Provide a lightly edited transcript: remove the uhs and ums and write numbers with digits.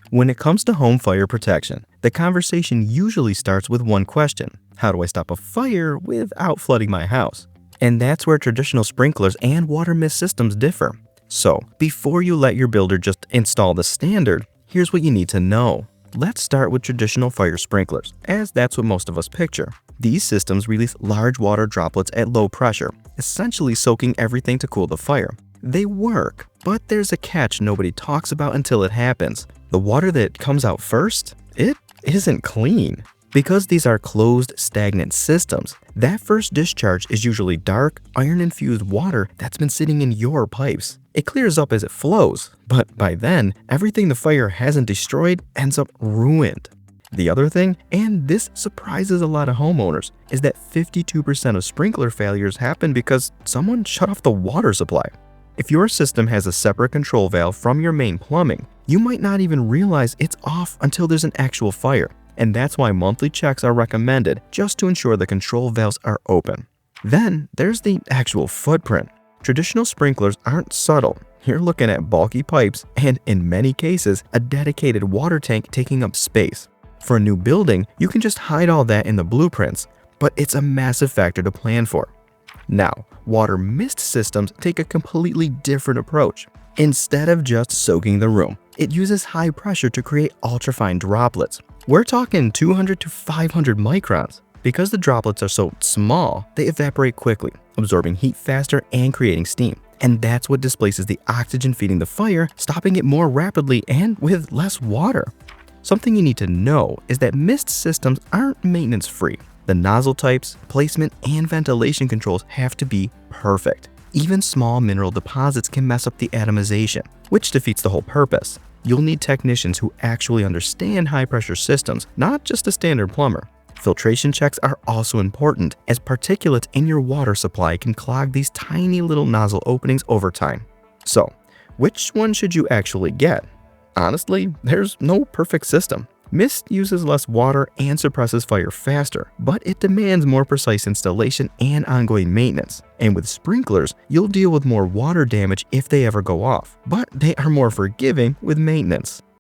When it comes to home fire protection, the conversation usually starts with one question: how do I stop a fire without flooding my house? And that's where traditional sprinklers and water mist systems differ. So, before you let your builder just install the standard, here's what you need to know. Let's start with traditional fire sprinklers, as that's what most of us picture. These systems release large water droplets at low pressure, essentially soaking everything to cool the fire. They work, but there's a catch nobody talks about until it happens. The water that comes out first, it isn't clean. Because these are closed, stagnant systems, that first discharge is usually dark, iron-infused water that's been sitting in your pipes. It clears up as it flows, but by then, everything the fire hasn't destroyed ends up ruined. The other thing, and this surprises a lot of homeowners, is that 52% of sprinkler failures happen because someone shut off the water supply. If your system has a separate control valve from your main plumbing, you might not even realize it's off until there's an actual fire. And that's why monthly checks are recommended, just to ensure the control valves are open. Then there's the actual footprint. Traditional sprinklers aren't subtle. You're looking at bulky pipes and, in many cases, a dedicated water tank taking up space. For a new building, you can just hide all that in the blueprints, but it's a massive factor to plan for. Now, water mist systems take a completely different approach. Instead of just soaking the room, it uses high pressure to create ultrafine droplets. We're talking 200 to 500 microns. Because the droplets are so small, they evaporate quickly, absorbing heat faster and creating steam. And that's what displaces the oxygen feeding the fire, stopping it more rapidly and with less water. Something you need to know is that mist systems aren't maintenance-free. The nozzle types, placement, and ventilation controls have to be perfect. Even small mineral deposits can mess up the atomization, which defeats the whole purpose. You'll need technicians who actually understand high-pressure systems, not just a standard plumber. Filtration checks are also important, as particulates in your water supply can clog these tiny little nozzle openings over time. So, which one should you actually get? Honestly, there's no perfect system. Mist uses less water and suppresses fire faster, but it demands more precise installation and ongoing maintenance. And with sprinklers, you'll deal with more water damage if they ever go off, but they are more forgiving with maintenance.